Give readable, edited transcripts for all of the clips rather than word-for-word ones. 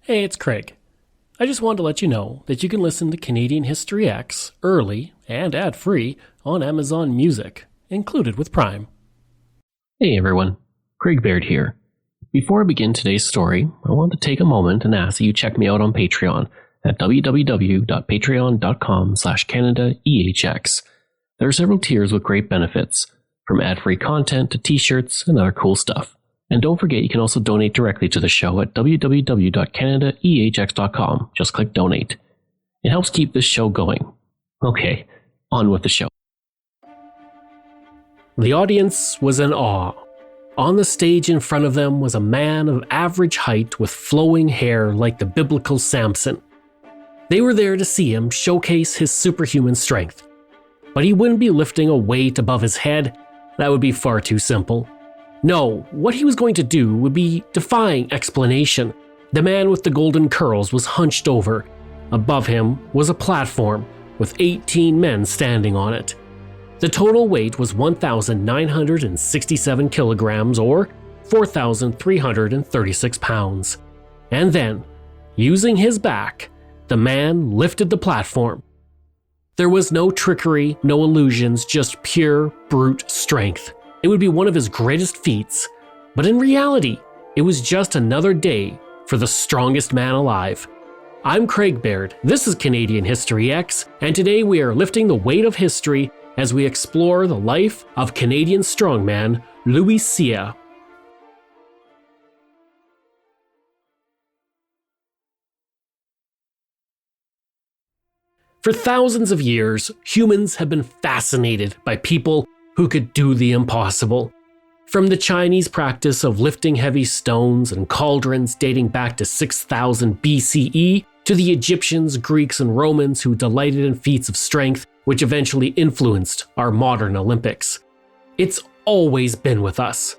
Hey, it's Craig. I just wanted to let you know that you can listen to Canadian History X early and ad-free on Amazon Music, included with Prime. Hey everyone, Craig Baird here. Before I begin today's story, I want to take a moment and ask that you check me out on Patreon at www.patreon.com/CanadaEHX. There are several tiers with great benefits, from ad-free content to t-shirts and other cool stuff. And don't forget you can also donate directly to the show at www.canadaehx.com. Just click donate. It helps keep this show going. Okay, on with the show. The audience was in awe. On the stage in front of them was a man of average height with flowing hair like the biblical Samson. They were there to see him showcase his superhuman strength. But he wouldn't be lifting a weight above his head. That would be far too simple. No, what he was going to do would be defying explanation. The man with the golden curls was hunched over. Above him was a platform with 18 men standing on it. The total weight was 1,967 kilograms or 4,336 pounds. And then, using his back, the man lifted the platform. There was no trickery, no illusions, just pure brute strength. It would be one of his greatest feats, but in reality, it was just another day for the strongest man alive. I'm Craig Baird, this is Canadian History X, and today we are lifting the weight of history as we explore the life of Canadian strongman Louis Cyr. For thousands of years, humans have been fascinated by people who could do the impossible. From the Chinese practice of lifting heavy stones and cauldrons dating back to 6000 BCE, to the Egyptians, Greeks, and Romans who delighted in feats of strength, which eventually influenced our modern Olympics. It's always been with us.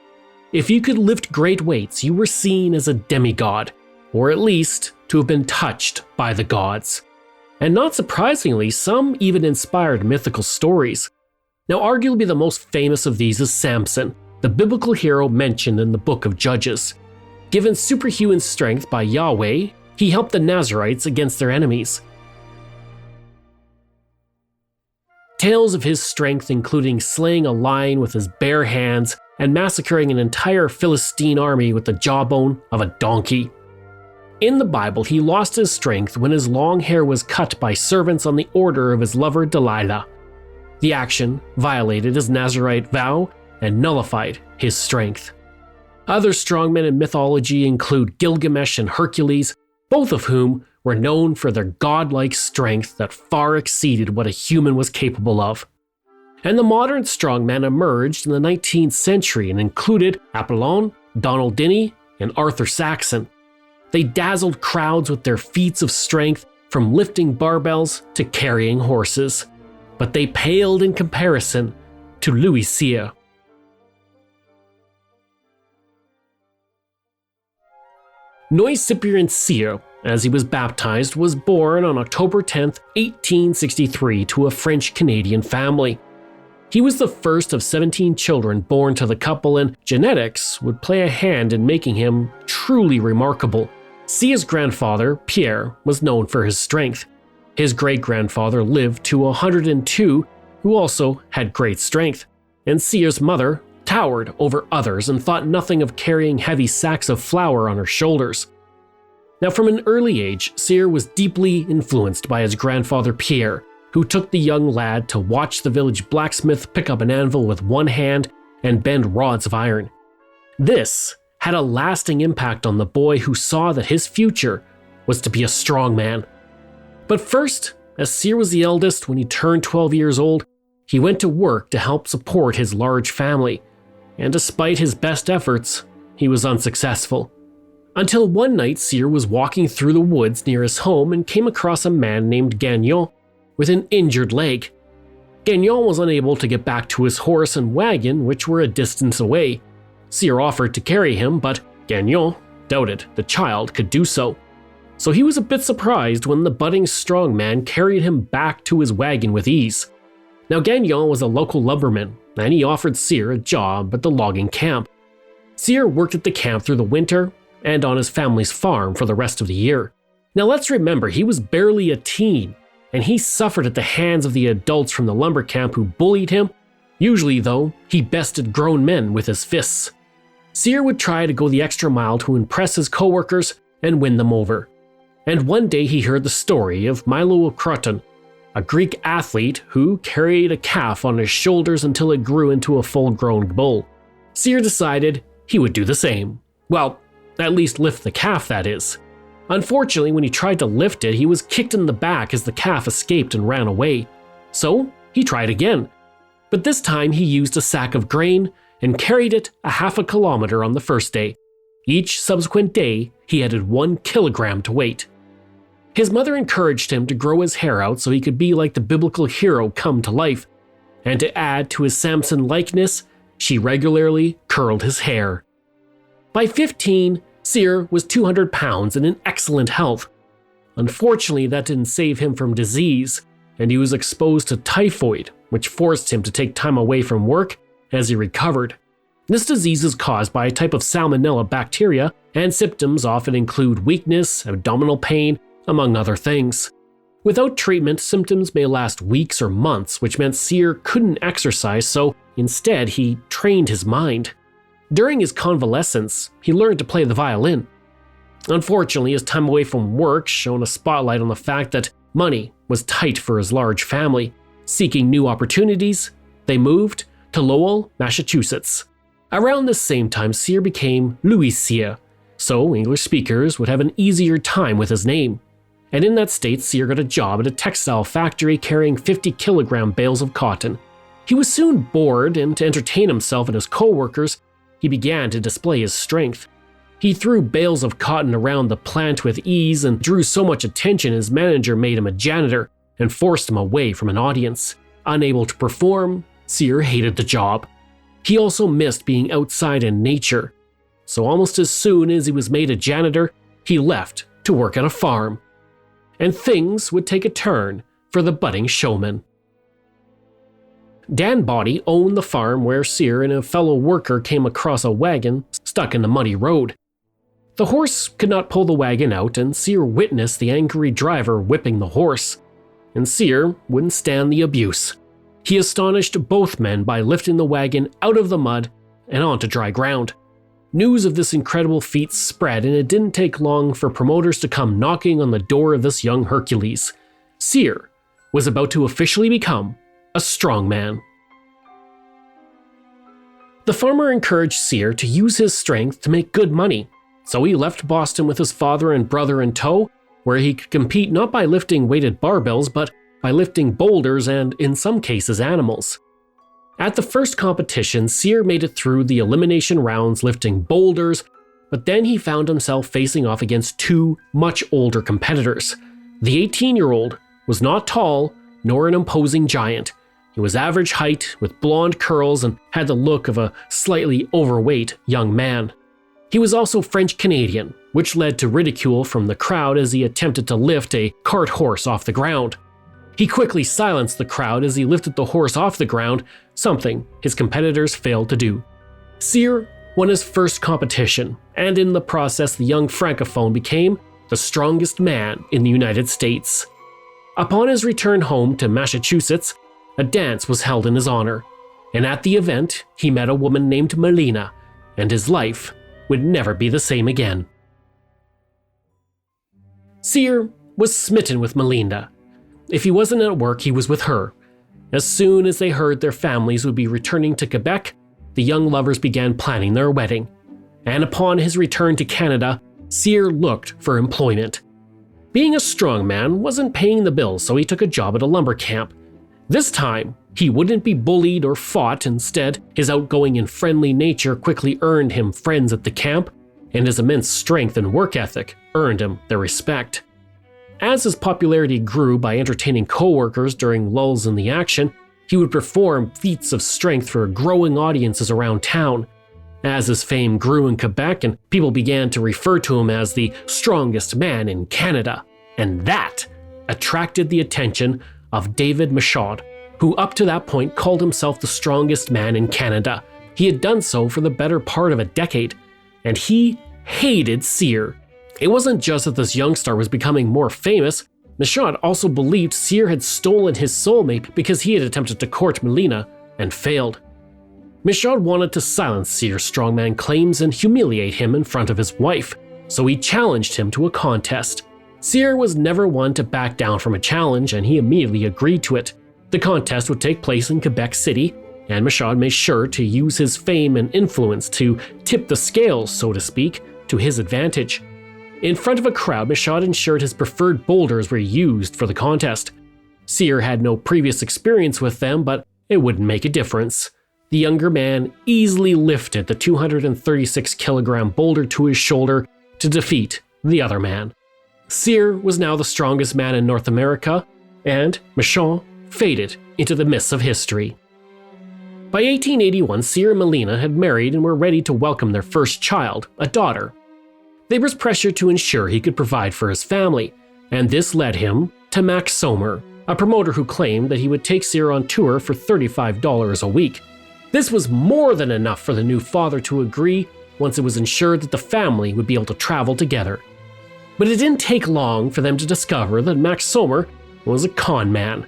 If you could lift great weights, you were seen as a demigod, or at least to have been touched by the gods. And not surprisingly, some even inspired mythical stories. Now, arguably the most famous of these is Samson, the biblical hero mentioned in the Book of Judges. Given superhuman strength by Yahweh, he helped the Nazarites against their enemies. Tales of his strength including slaying a lion with his bare hands and massacring an entire Philistine army with the jawbone of a donkey. In the Bible, he lost his strength when his long hair was cut by servants on the order of his lover Delilah. The action violated his Nazarite vow and nullified his strength. Other strongmen in mythology include Gilgamesh and Hercules, both of whom were known for their godlike strength that far exceeded what a human was capable of. And the modern strongmen emerged in the 19th century and included Apollon, Donald Dinnie, and Arthur Saxon. They dazzled crowds with their feats of strength, from lifting barbells to carrying horses. But they paled in comparison to Louis Cyr. Louis-Cyprien Cyr, as he was baptized, was born on October 10, 1863 to a French-Canadian family. He was the first of 17 children born to the couple, and genetics would play a hand in making him truly remarkable. Cyr's grandfather, Pierre, was known for his strength. His great-grandfather lived to 102, who also had great strength, and Cyr's mother towered over others and thought nothing of carrying heavy sacks of flour on her shoulders. Now, from an early age, Cyr was deeply influenced by his grandfather Pierre, who took the young lad to watch the village blacksmith pick up an anvil with one hand and bend rods of iron. This had a lasting impact on the boy, who saw that his future was to be a strong man. But first, as Cyr was the eldest when he turned 12 years old, he went to work to help support his large family. And despite his best efforts, he was unsuccessful. Until one night, Cyr was walking through the woods near his home and came across a man named Gagnon with an injured leg. Gagnon was unable to get back to his horse and wagon, which were a distance away. Cyr offered to carry him, but Gagnon doubted the child could do so. So he was a bit surprised when the budding strongman carried him back to his wagon with ease. Now, Gagnon was a local lumberman, and he offered Cyr a job at the logging camp. Cyr worked at the camp through the winter and on his family's farm for the rest of the year. Now let's remember, he was barely a teen, and he suffered at the hands of the adults from the lumber camp who bullied him. Usually, though, he bested grown men with his fists. Cyr would try to go the extra mile to impress his coworkers and win them over. And one day he heard the story of Milo Croton, a Greek athlete who carried a calf on his shoulders until it grew into a full-grown bull. Cyr decided he would do the same. Well, at least lift the calf, that is. Unfortunately, when he tried to lift it, he was kicked in the back as the calf escaped and ran away. So he tried again. But this time he used a sack of grain and carried it a half a kilometer on the first day. Each subsequent day, he added 1 kilogram to weight. His mother encouraged him to grow his hair out so he could be like the biblical hero come to life. And to add to his Samson likeness, she regularly curled his hair. By 15, Cyr was 200 pounds and in excellent health. Unfortunately, that didn't save him from disease, and he was exposed to typhoid, which forced him to take time away from work as he recovered. This disease is caused by a type of salmonella bacteria, and symptoms often include weakness, abdominal pain, among other things. Without treatment, symptoms may last weeks or months, which meant Cyr couldn't exercise, so instead he trained his mind. During his convalescence, he learned to play the violin. Unfortunately, his time away from work shone a spotlight on the fact that money was tight for his large family. Seeking new opportunities, they moved to Lowell, Massachusetts. Around this same time, Cyr became Louis Cyr, so English speakers would have an easier time with his name. And in that state, Cyr got a job at a textile factory carrying 50-kilogram bales of cotton. He was soon bored, and to entertain himself and his co-workers, he began to display his strength. He threw bales of cotton around the plant with ease and drew so much attention his manager made him a janitor and forced him away from an audience. Unable to perform, Cyr hated the job. He also missed being outside in nature. So almost as soon as he was made a janitor, he left to work at a farm. And things would take a turn for the budding showman. Dan Body owned the farm where Cyr and a fellow worker came across a wagon stuck in the muddy road. The horse could not pull the wagon out, and Cyr witnessed the angry driver whipping the horse. And Cyr wouldn't stand the abuse. He astonished both men by lifting the wagon out of the mud and onto dry ground. News of this incredible feat spread, and it didn't take long for promoters to come knocking on the door of this young Hercules. Cyr was about to officially become a strongman. The farmer encouraged Cyr to use his strength to make good money, so he left Boston with his father and brother in tow, where he could compete not by lifting weighted barbells, but by lifting boulders and, in some cases, animals. At the first competition, Cyr made it through the elimination rounds lifting boulders, but then he found himself facing off against 2 much older competitors. The 18-year-old was not tall, nor an imposing giant. He was average height, with blonde curls, and had the look of a slightly overweight young man. He was also French-Canadian, which led to ridicule from the crowd as he attempted to lift a cart horse off the ground. He quickly silenced the crowd as he lifted the horse off the ground, something his competitors failed to do. Cyr won his first competition, and in the process the young francophone became the strongest man in the United States. Upon his return home to Massachusetts, a dance was held in his honor, and at the event he met a woman named Melina, and his life would never be the same again. Cyr was smitten with Melina. If he wasn't at work, he was with her. As soon as they heard their families would be returning to Quebec, the young lovers began planning their wedding. And upon his return to Canada, Cyr looked for employment. Being a strongman wasn't paying the bills, so he took a job at a lumber camp. This time, he wouldn't be bullied or fought. Instead, his outgoing and friendly nature quickly earned him friends at the camp, and his immense strength and work ethic earned him their respect. As his popularity grew by entertaining co-workers during lulls in the action, he would perform feats of strength for growing audiences around town. As his fame grew in Quebec, and people began to refer to him as the strongest man in Canada, and that attracted the attention of David Michaud, who up to that point called himself the strongest man in Canada. He had done so for the better part of a decade, and he hated Cyr. It wasn't just that this young star was becoming more famous. Michaud also believed Cyr had stolen his soulmate because he had attempted to court Melina and failed. Michaud wanted to silence Cyr's strongman claims and humiliate him in front of his wife, so he challenged him to a contest. Cyr was never one to back down from a challenge, and he immediately agreed to it. The contest would take place in Quebec City, and Michaud made sure to use his fame and influence to tip the scales, so to speak, to his advantage. In front of a crowd, Michaud ensured his preferred boulders were used for the contest. Cyr had no previous experience with them, but it wouldn't make a difference. The younger man easily lifted the 236-kilogram boulder to his shoulder to defeat the other man. Cyr was now the strongest man in North America, and Michaud faded into the mists of history. By 1881, Cyr and Melina had married and were ready to welcome their first child, a daughter. There was pressure to ensure he could provide for his family, and this led him to Max Sommer, a promoter who claimed that he would take Cyr on tour for $35 a week. This was more than enough for the new father to agree once it was ensured that the family would be able to travel together. But it didn't take long for them to discover that Max Sommer was a con man.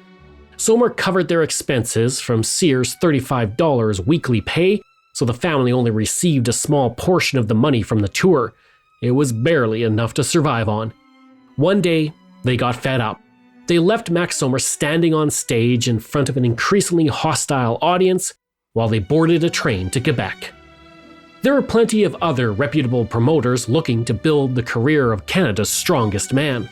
Sommer covered their expenses from Cyr's $35 weekly pay, so the family only received a small portion of the money from the tour. It was barely enough to survive on. One day, they got fed up. They left Max Sommer standing on stage in front of an increasingly hostile audience while they boarded a train to Quebec. There were plenty of other reputable promoters looking to build the career of Canada's strongest man.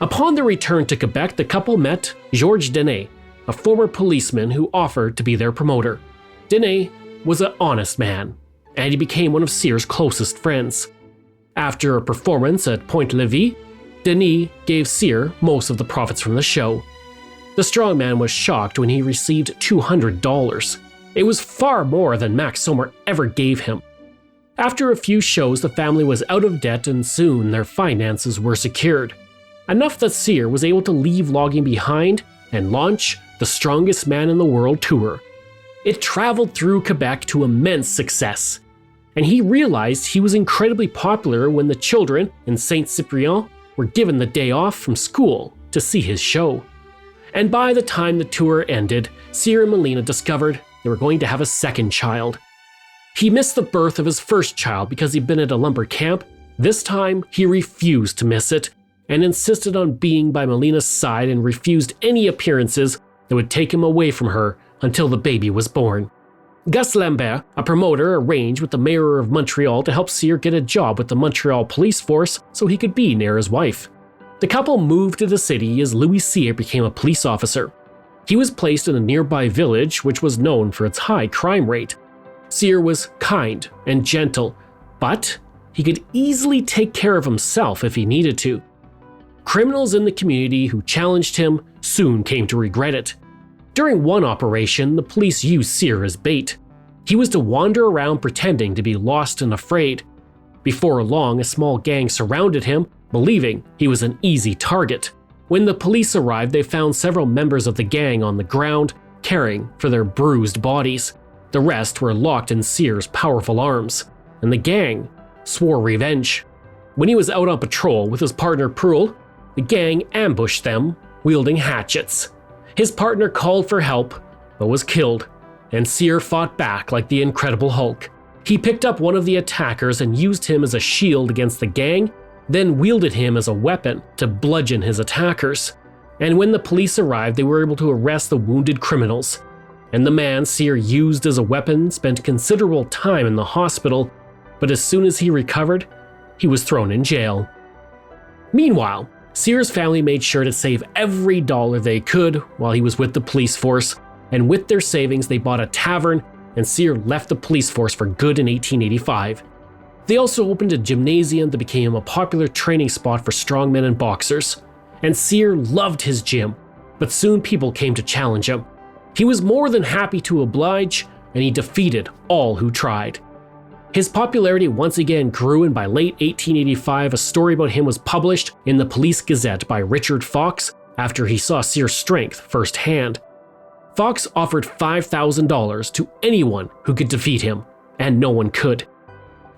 Upon their return to Quebec, the couple met Georges Denet, a former policeman who offered to be their promoter. Denet was an honest man, and he became one of Cyr's closest friends. After a performance at Point-Levis, Denis gave Cyr most of the profits from the show. The strongman was shocked when he received $200. It was far more than Max Sommer ever gave him. After a few shows, the family was out of debt and soon their finances were secured. Enough that Cyr was able to leave logging behind and launch the Strongest Man in the World tour. It traveled through Quebec to immense success, and he realized he was incredibly popular when the children in Saint-Cyprien were given the day off from school to see his show. And by the time the tour ended, Cyr and Melina discovered they were going to have a second child. He missed the birth of his first child because he'd been at a lumber camp. This time, he refused to miss it and insisted on being by Melina's side and refused any appearances that would take him away from her until the baby was born. Gus Lambert, a promoter, arranged with the mayor of Montreal to help Cyr get a job with the Montreal police force so he could be near his wife. The couple moved to the city as Louis Cyr became a police officer. He was placed in a nearby village which was known for its high crime rate. Cyr was kind and gentle, but he could easily take care of himself if he needed to. Criminals in the community who challenged him soon came to regret it. During one operation, the police used Cyr as bait. He was to wander around pretending to be lost and afraid. Before long, a small gang surrounded him, believing he was an easy target. When the police arrived, they found several members of the gang on the ground, caring for their bruised bodies. The rest were locked in Cyr's powerful arms, and the gang swore revenge. When he was out on patrol with his partner Proul, the gang ambushed them, wielding hatchets. His partner called for help, but was killed, and Cyr fought back like the Incredible Hulk. He picked up one of the attackers and used him as a shield against the gang, then wielded him as a weapon to bludgeon his attackers. And when the police arrived, they were able to arrest the wounded criminals. And the man Cyr used as a weapon spent considerable time in the hospital, but as soon as he recovered, he was thrown in jail. Meanwhile, Cyr's family made sure to save every dollar they could while he was with the police force, and with their savings they bought a tavern, and Cyr left the police force for good in 1885. They also opened a gymnasium that became a popular training spot for strongmen and boxers. And Cyr loved his gym, but soon people came to challenge him. He was more than happy to oblige, and he defeated all who tried. His popularity once again grew, and by late 1885, a story about him was published in the Police Gazette by Richard Fox after he saw Cyr's strength firsthand. Fox offered $5,000 to anyone who could defeat him, and no one could.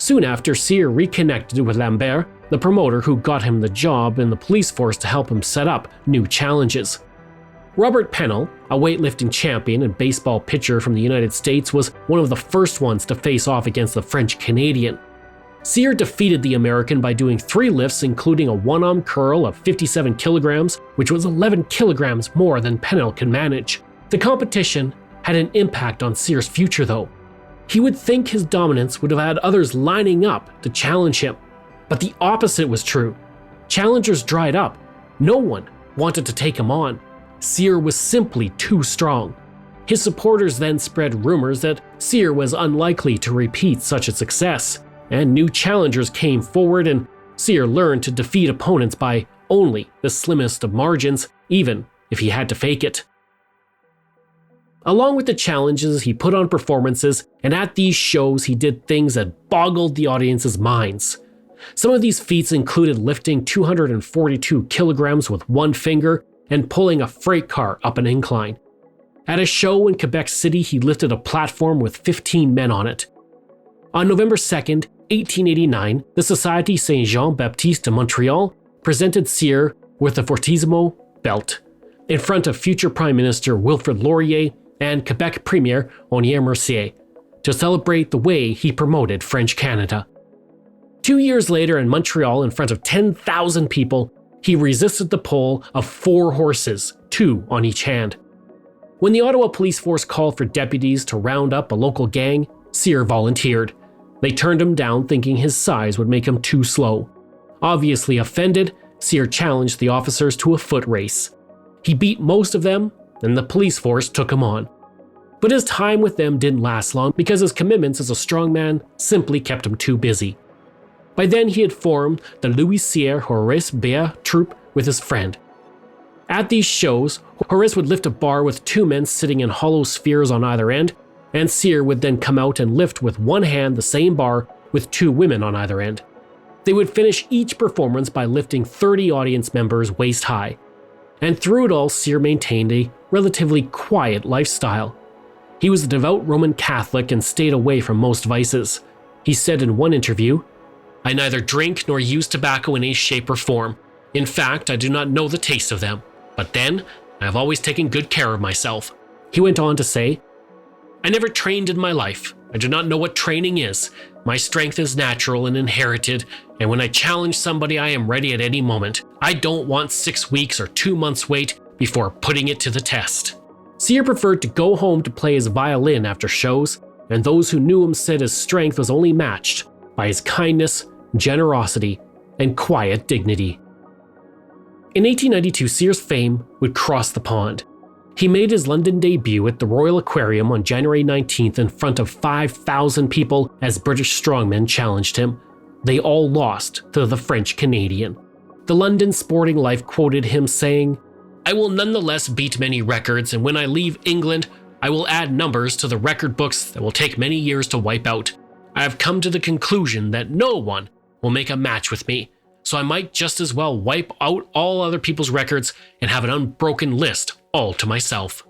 Soon after, Cyr reconnected with Lambert, the promoter who got him the job in the police force to help him set up new challenges. Robert Pennell, a weightlifting champion and baseball pitcher from the United States, was one of the first ones to face off against the French Canadian. Cyr defeated the American by doing 3 lifts, including a one-arm curl of 57 kilograms, which was 11 kilograms more than Pennell could manage. The competition had an impact on Cyr's future, though. He would think his dominance would have had others lining up to challenge him. But the opposite was true. Challengers dried up. No one wanted to take him on. Cyr was simply too strong. His supporters then spread rumors that Cyr was unlikely to repeat such a success, and new challengers came forward, and Cyr learned to defeat opponents by only the slimmest of margins, even if he had to fake it. Along with the challenges, he put on performances, and at these shows he did things that boggled the audience's minds. Some of these feats included lifting 242 kilograms with one finger and pulling a freight car up an incline. At a show in Quebec City, he lifted a platform with 15 men on it. On November 2nd, 1889, the Société Saint-Jean-Baptiste de Montréal presented Cyr with the Fortissimo belt in front of future Prime Minister Wilfrid Laurier and Quebec Premier Onier Mercier to celebrate the way he promoted French Canada. 2 years later in Montreal, in front of 10,000 people, he resisted the pull of 4 horses, 2 on each hand. When the Ottawa police force called for deputies to round up a local gang, Cyr volunteered. They turned him down, thinking his size would make him too slow. Obviously offended, Cyr challenged the officers to a foot race. He beat most of them, and the police force took him on. But his time with them didn't last long because his commitments as a strongman simply kept him too busy. By then he had formed the Louis Cyr Horace Baird troupe with his friend. At these shows, Horace would lift a bar with 2 men sitting in hollow spheres on either end, and Cyr would then come out and lift with one hand the same bar with 2 women on either end. They would finish each performance by lifting 30 audience members waist high. And through it all, Cyr maintained a relatively quiet lifestyle. He was a devout Roman Catholic and stayed away from most vices. He said in one interview, "I neither drink nor use tobacco in any shape or form. In fact, I do not know the taste of them. But then, I have always taken good care of myself." He went on to say, "I never trained in my life. I do not know what training is. My strength is natural and inherited, and when I challenge somebody, I am ready at any moment. I don't want 6 weeks or 2 months wait before putting it to the test." Cyr preferred to go home to play his violin after shows, and those who knew him said his strength was only matched by his kindness, generosity, and quiet dignity. In 1892, Cyr's fame would cross the pond. He made his London debut at the Royal Aquarium on January 19th in front of 5,000 people as British strongmen challenged him. They all lost to the French Canadian. The London Sporting Life quoted him saying, "I will nonetheless beat many records, and when I leave England, I will add numbers to the record books that will take many years to wipe out. I have come to the conclusion that no one will make a match with me, so I might just as well wipe out all other people's records and have an unbroken list all to myself."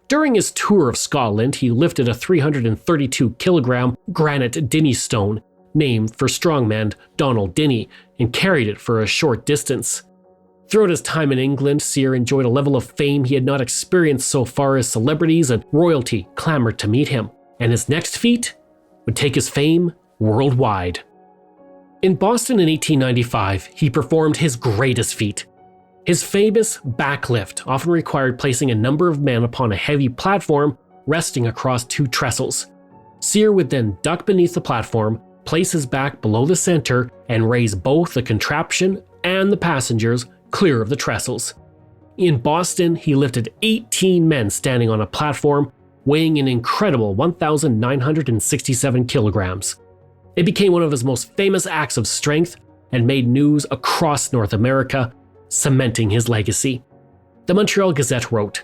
During his tour of Scotland, he lifted a 332-kilogram granite Dinnie stone, named for strongman Donald Dinnie, and carried it for a short distance. Throughout his time in England, Cyr enjoyed a level of fame he had not experienced so far as celebrities and royalty clamored to meet him, and his next feat would take his fame worldwide. In Boston in 1895, he performed his greatest feat. His famous backlift often required placing a number of men upon a heavy platform resting across 2 trestles. Cyr would then duck beneath the platform, place his back below the center, and raise both the contraption and the passengers clear of the trestles. In Boston, he lifted 18 men standing on a platform, weighing an incredible 1,967 kilograms. It became one of his most famous acts of strength and made news across North America, cementing his legacy. The Montreal Gazette wrote,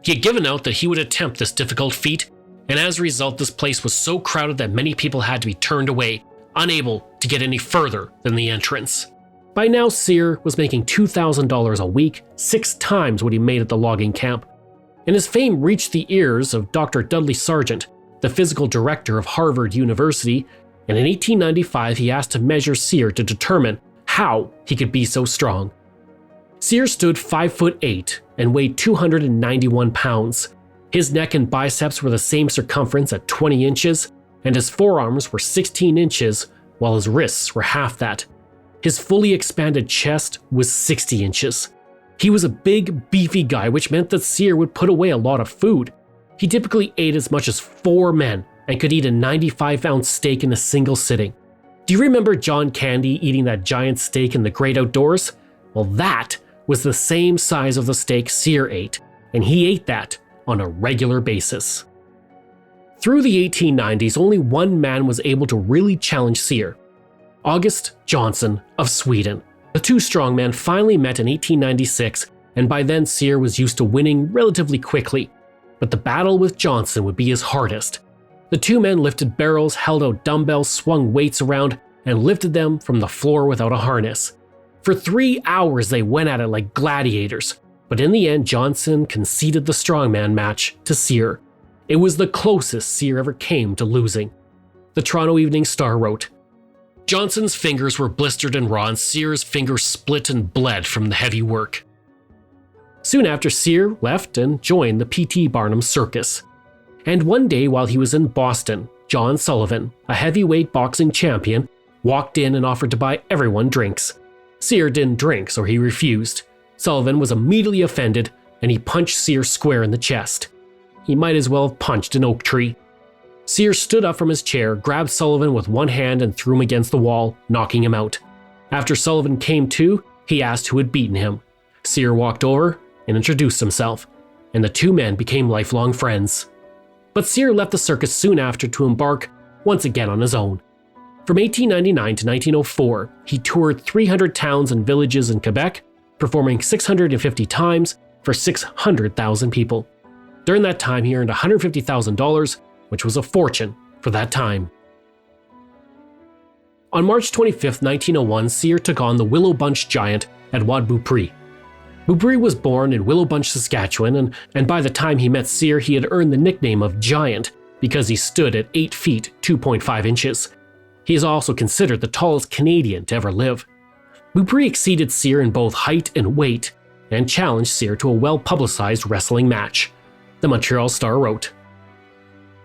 "He had given out that he would attempt this difficult feat, and as a result this place was so crowded that many people had to be turned away, unable to get any further than the entrance." By now, Cyr was making $2,000 a week, 6 times what he made at the logging camp, and his fame reached the ears of Dr. Dudley Sargent, the physical director of Harvard University, and in 1895 he asked to measure Cyr to determine how he could be so strong. Cyr stood 5'8" and weighed 291 pounds. His neck and biceps were the same circumference at 20 inches, and his forearms were 16 inches, while his wrists were half that. His fully expanded chest was 60 inches. He was a big, beefy guy, which meant that Cyr would put away a lot of food. He typically ate as much as 4 men and could eat a 95-ounce steak in a single sitting. Do you remember John Candy eating that giant steak in the great outdoors? Well, that was the same size of the steak Cyr ate, and he ate that on a regular basis. Through the 1890s, only one man was able to really challenge Cyr: August Johnson of Sweden. The two strongmen finally met in 1896, and by then Cyr was used to winning relatively quickly. But the battle with Johnson would be his hardest. The two men lifted barrels, held out dumbbells, swung weights around, and lifted them from the floor without a harness. For 3 hours they went at it like gladiators, but in the end Johnson conceded the strongman match to Cyr. It was the closest Cyr ever came to losing. The Toronto Evening Star wrote, "Johnson's fingers were blistered and raw, and Cyr's fingers split and bled from the heavy work." Soon after, Cyr left and joined the P.T. Barnum Circus. And one day while he was in Boston, John Sullivan, a heavyweight boxing champion, walked in and offered to buy everyone drinks. Cyr didn't drink, so he refused. Sullivan was immediately offended, and he punched Cyr square in the chest. He might as well have punched an oak tree. Cyr stood up from his chair, grabbed Sullivan with one hand and threw him against the wall, knocking him out. After Sullivan came to, he asked who had beaten him. Cyr walked over and introduced himself, and the two men became lifelong friends. But Cyr left the circus soon after to embark once again on his own. From 1899 to 1904, he toured 300 towns and villages in Quebec, performing 650 times for 600,000 people. During that time, he earned $150,000, which was a fortune for that time. On March 25, 1901, Cyr took on the Willow Bunch giant Edouard Beaupré. Beaupré was born in Willow Bunch, Saskatchewan, and by the time he met Cyr, he had earned the nickname of Giant because he stood at 8 feet 2.5 inches. He is also considered the tallest Canadian to ever live. Beaupré exceeded Cyr in both height and weight and challenged Cyr to a well-publicized wrestling match. The Montreal Star wrote,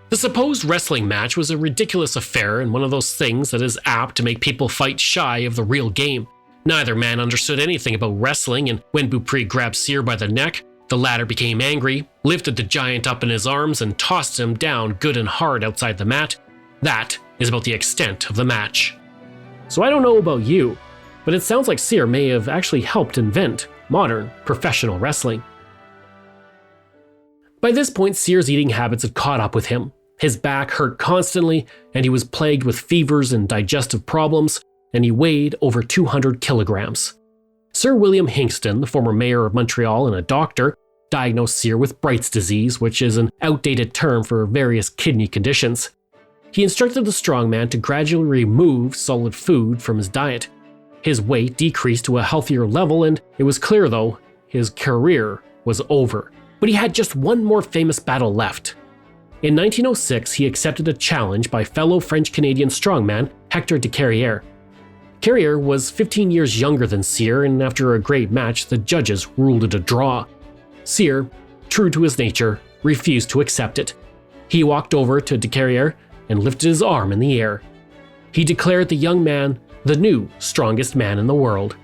"The supposed wrestling match was a ridiculous affair and one of those things that is apt to make people fight shy of the real game. Neither man understood anything about wrestling, and when Beaupré grabbed Cyr by the neck, the latter became angry, lifted the giant up in his arms, and tossed him down good and hard outside the mat. That is about the extent of the match." So I don't know about you, but it sounds like Cyr may have actually helped invent modern professional wrestling. By this point, Cyr's eating habits had caught up with him. His back hurt constantly, and he was plagued with fevers and digestive problems, and he weighed over 200 kilograms. Sir William Hingston, the former mayor of Montreal and a doctor, diagnosed Cyr with Bright's disease, which is an outdated term for various kidney conditions. He instructed the strongman to gradually remove solid food from his diet. His weight decreased to a healthier level, and it was clear, though, his career was over. But he had just one more famous battle left. In 1906, he accepted a challenge by fellow French-Canadian strongman Hector de Carrière. Carrière was 15 years younger than Cyr, and after a great match, the judges ruled it a draw. Cyr, true to his nature, refused to accept it. He walked over to de Carrière and lifted his arm in the air. He declared the young man the new strongest man in the world.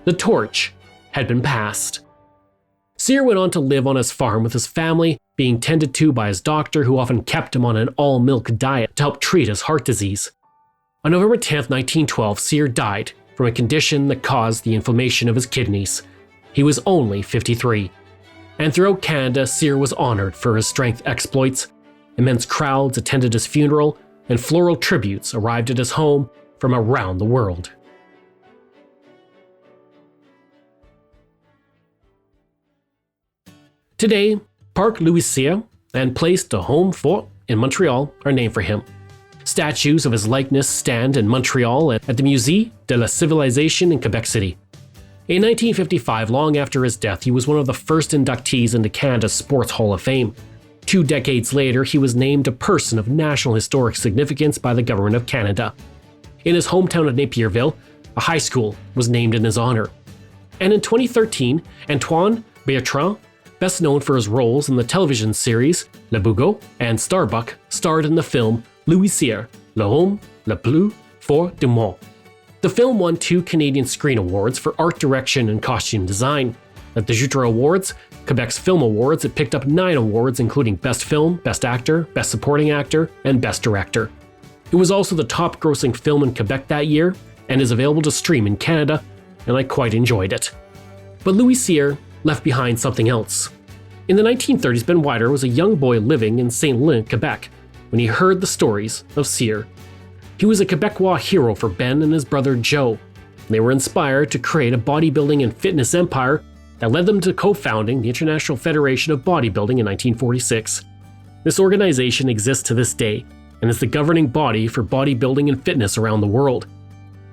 The torch had been passed. Cyr went on to live on his farm with his family, being tended to by his doctor, who often kept him on an all-milk diet to help treat his heart disease. On November 10, 1912, Cyr died from a condition that caused the inflammation of his kidneys. He was only 53. And throughout Canada, Cyr was honored for his strength exploits. Immense crowds attended his funeral, and floral tributes arrived at his home from around the world. Today, Parc Louis Cyr and Place de Homme Fort in Montreal are named for him. Statues of his likeness stand in Montreal at the Musée de la Civilisation in Quebec City. In 1955, long after his death, he was one of the first inductees into Canada's Sports Hall of Fame. 2 decades later, he was named a person of national historic significance by the Government of Canada. In his hometown of Napierville, a high school was named in his honor. And in 2013, Antoine Bertrand, best known for his roles in the television series Le Bureau and Starbuck, starred in the film Louis Cyr, L'homme le plus fort du monde. The film won 2 Canadian Screen Awards for art direction and costume design. At the Jutra Awards, Quebec's Film Awards, it picked up 9 awards, including Best Film, Best Actor, Best Supporting Actor, and Best Director. It was also the top grossing film in Quebec that year, and is available to stream in Canada, and I quite enjoyed it. But Louis Cyr left behind something else. In the 1930s, Ben Wider was a young boy living in Saint-Lin, Quebec, when he heard the stories of Cyr. He was a Quebecois hero for Ben and his brother Joe. They were inspired to create a bodybuilding and fitness empire that led them to co-founding the International Federation of Bodybuilding in 1946. This organization exists to this day and is the governing body for bodybuilding and fitness around the world.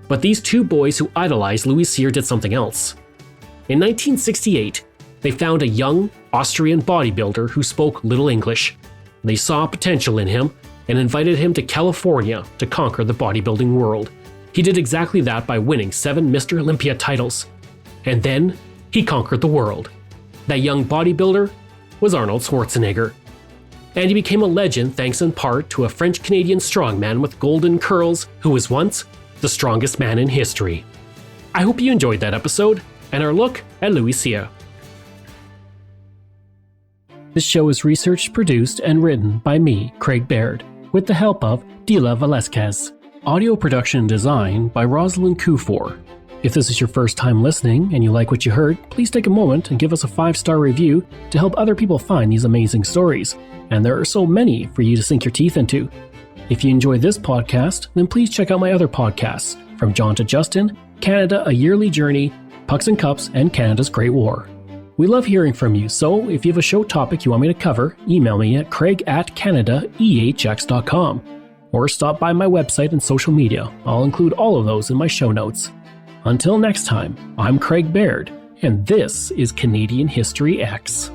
But these 2 boys who idolized Louis Cyr did something else. In 1968, they found a young Austrian bodybuilder who spoke little English. They saw potential in him and invited him to California to conquer the bodybuilding world. He did exactly that by winning 7 Mr. Olympia titles. And then he conquered the world. That young bodybuilder was Arnold Schwarzenegger. And he became a legend thanks in part to a French-Canadian strongman with golden curls who was once the strongest man in history. I hope you enjoyed that episode and our look at Louis Cyr. This show is researched, produced, and written by me, Craig Baird, with the help of Dila Velasquez. Audio production and design by Rosalind Kufor. If this is your first time listening and you like what you heard, please take a moment and give us a 5-star review to help other people find these amazing stories. And there are so many for you to sink your teeth into. If you enjoy this podcast, then please check out my other podcasts, From John to Justin, Canada, A Yearly Journey, Pucks and Cups, and Canada's Great War. We love hearing from you, so if you have a show topic you want me to cover, email me at craig@canadaehx.com. Or stop by my website and social media. I'll include all of those in my show notes. Until next time, I'm Craig Baird, and this is Canadian History X.